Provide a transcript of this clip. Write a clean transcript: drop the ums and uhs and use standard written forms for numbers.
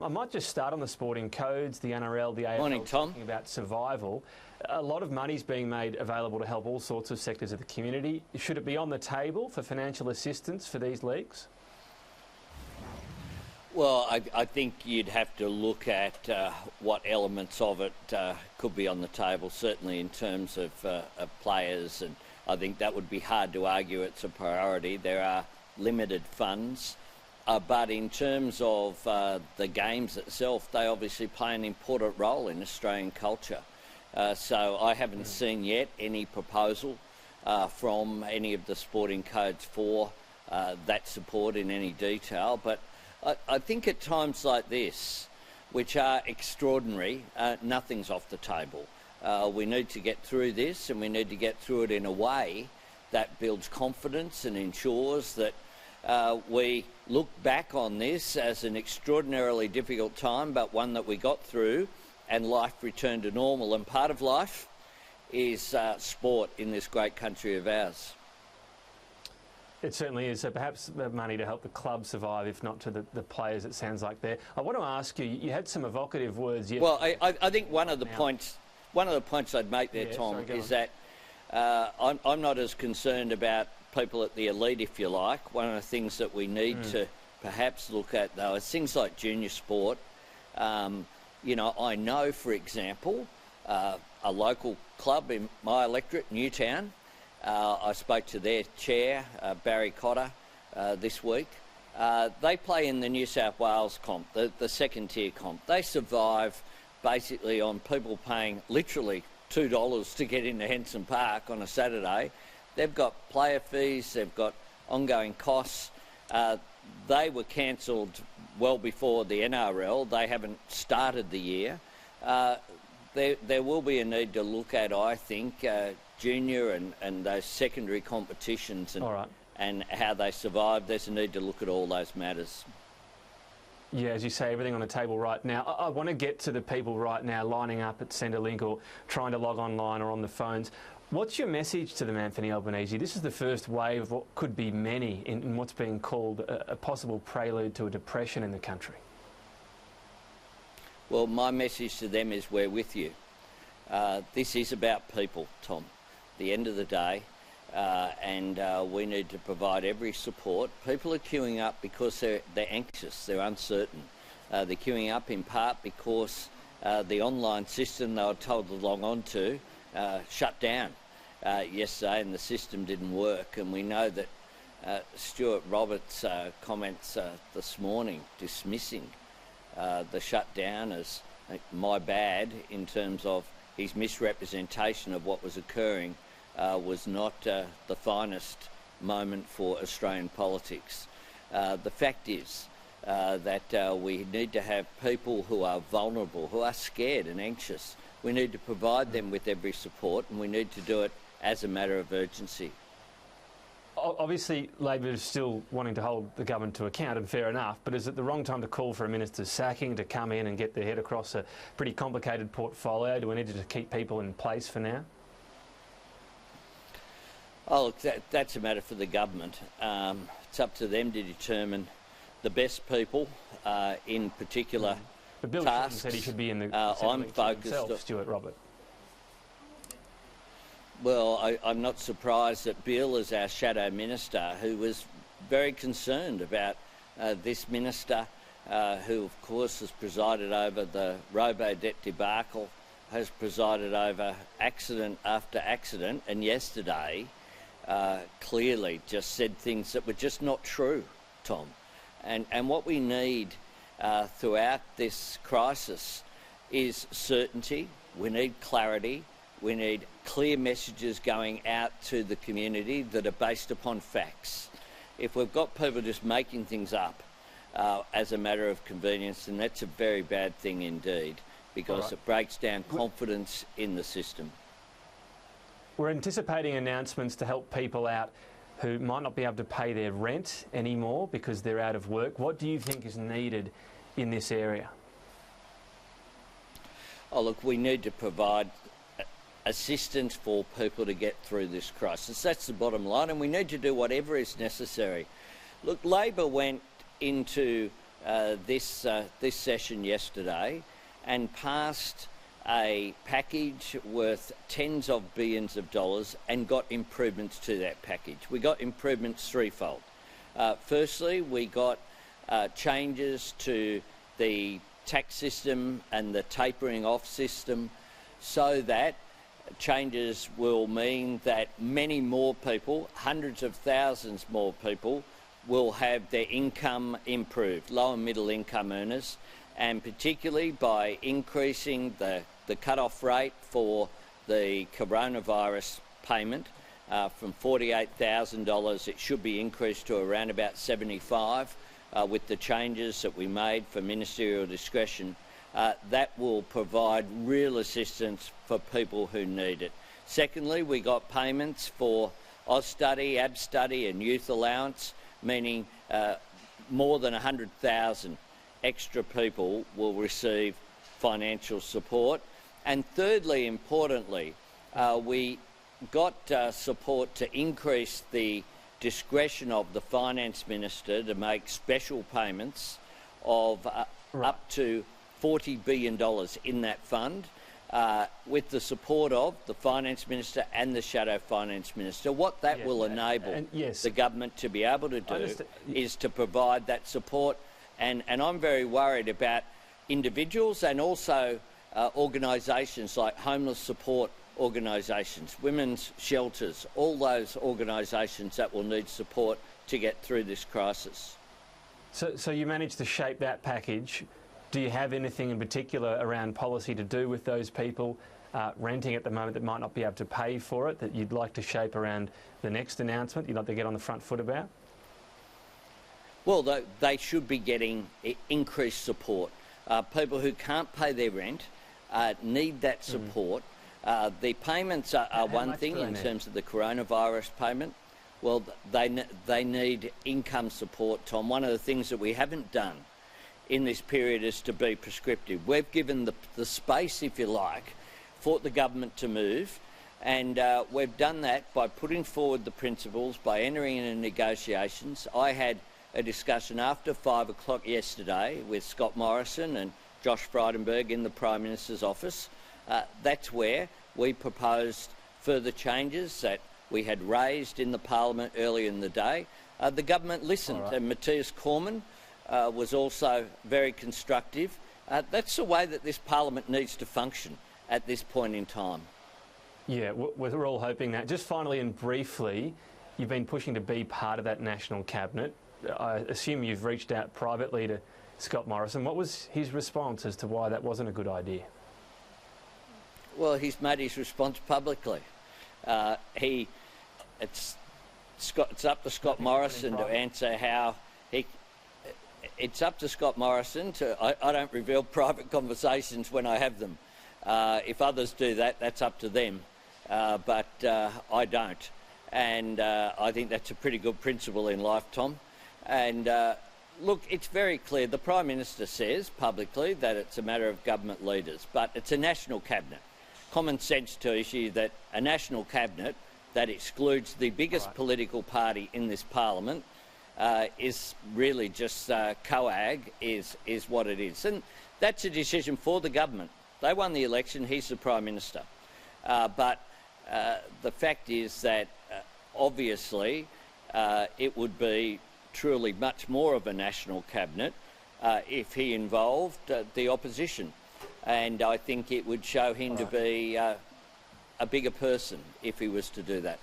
I might just start on the sporting codes, the NRL, the AFL. Morning, Tom. Talking about survival. A lot of money's being made available to help all sorts of sectors of the community. Should it be on the table for financial assistance for these leagues? Well, I think you'd have to look at what elements of it could be on the table, certainly in terms of players, and I think that would be hard to argue it's a priority. There are limited funds, but in terms of the games itself, they obviously play an important role in Australian culture. So I haven't seen yet any proposal from any of the sporting codes for that support in any detail, but I think at times like this, which are extraordinary, nothing's off the table. We need to get through this, and we need to get through it in a way that builds confidence and ensures that we look back on this as an extraordinarily difficult time, but one that we got through and life returned to normal. And part of life is sport in this great country of ours. It certainly is. So perhaps money to help the club survive, if not to the players, it sounds like there. I want to ask you, you had some evocative words yesterday. Well, I think one of the points I'd make there, Tom, is that I'm not as concerned about people at the elite, if you like. One of the things that we need to perhaps look at, though, is things like junior sport. You know, I know, for example, a local club in my electorate, Newtown, I spoke to their chair, Barry Cotter, this week. They play in the New South Wales comp, the second tier comp. They survive basically on people paying literally $2 to get into Henson Park on a Saturday. They've got player fees, they've got ongoing costs. They were cancelled well before the NRL. They haven't started the year. There will be a need to look at, I think, junior and those secondary competitions and how they survive. There's a need to look at all those matters. Yeah, as you say, everything on the table right now. I want to get to the people right now lining up at Centrelink or trying to log online or on the phones. What's your message to them, Anthony Albanese? This is the first wave of what could be many in what's being called a possible prelude to a depression in the country. Well, my message to them is we're with you. This is about people, Tom, at the end of the day, and we need to provide every support. People are queuing up because they're anxious, they're uncertain. They're queuing up in part because the online system they were told to log on to shut down yesterday and the system didn't work. And we know that Stuart Roberts' comments this morning dismissing the shutdown as my bad in terms of his misrepresentation of what was occurring was not the finest moment for Australian politics. The fact is that we need to have people who are vulnerable, who are scared and anxious. We need to provide them with every support, and we need to do it as a matter of urgency. Obviously, Labor is still wanting to hold the government to account, and fair enough, but is it the wrong time to call for a minister's sacking, to come in and get their head across a pretty complicated portfolio? Do we need to keep people in place for now? Oh, look, that's a matter for the government. It's up to them to determine the best people in particular But Bill tasks. said he should be in the I'm focused himself, Stuart Robert. Well, I'm not surprised that Bill is our shadow minister, who was very concerned about this minister, who of course has presided over the robo-debt debacle, has presided over accident after accident, and yesterday clearly just said things that were just not true, Tom. And what we need throughout this crisis is certainty. We need clarity. We need clear messages going out to the community that are based upon facts. If we've got people just making things up as a matter of convenience, then that's a very bad thing indeed, because it breaks down confidence in the system. We're anticipating announcements to help people out who might not be able to pay their rent anymore because they're out of work. What do you think is needed in this area? Oh, look, we need to provide assistance for people to get through this crisis. That's the bottom line, and we need to do whatever is necessary. Look, Labor went into this session yesterday and passed a package worth tens of billions of dollars and got improvements to that package. We got improvements threefold. Firstly, we got changes to the tax system and the tapering off system so that changes will mean that many more people, hundreds of thousands more people, will have their income improved, low and middle income earners, and particularly by increasing the cut-off rate for the coronavirus payment from $48,000, it should be increased to around about $75,000 with the changes that we made for ministerial discretion. That will provide real assistance for people who need it. Secondly, we got payments for Austudy, Abstudy and youth allowance, meaning more than 100,000 extra people will receive financial support. And thirdly, importantly, we got support to increase the discretion of the Finance Minister to make special payments of up to $40 billion in that fund with the support of the Finance Minister and the Shadow Finance Minister. What that will enable the government to be able to do is to provide that support. And I'm very worried about individuals and also organisations like homeless support organisations, women's shelters, all those organisations that will need support to get through this crisis. So you managed to shape that package. Do you have anything in particular around policy to do with those people renting at the moment that might not be able to pay for it, that you'd like to shape around the next announcement, you'd like to get on the front foot about? Well, they should be getting increased support. People who can't pay their rent need that support. The payments are one thing in terms of the coronavirus payment. Well, they need income support, Tom. One of the things that we haven't done in this period is to be prescriptive. We've given the space, if you like, for the government to move, and we've done that by putting forward the principles, by entering into negotiations. I had a discussion after 5 o'clock yesterday with Scott Morrison and Josh Frydenberg in the Prime Minister's office. That's where we proposed further changes that we had raised in the Parliament earlier in the day. The government listened, and Matthias Cormann was also very constructive. That's the way that this Parliament needs to function at this point in time. Yeah, we're all hoping that. Just finally and briefly, you've been pushing to be part of that National Cabinet. I assume you've reached out privately to Scott Morrison. What was his response as to why that wasn't a good idea? Well, he's made his response publicly. It's up to Scott Morrison to answer how he... It's up to Scott Morrison to... I don't reveal private conversations when I have them. If others do that, that's up to them. But I don't. And I think that's a pretty good principle in life, Tom. And look, it's very clear. The Prime Minister says publicly that it's a matter of government leaders, but it's a National Cabinet. Common sense tells you that a National Cabinet that excludes the biggest political party in this Parliament is really just coag, is what it is. And that's a decision for the government. They won the election, he's the Prime Minister. But the fact is that obviously it would be truly much more of a National Cabinet if he involved the opposition. And I think it would show him to be a bigger person if he was to do that.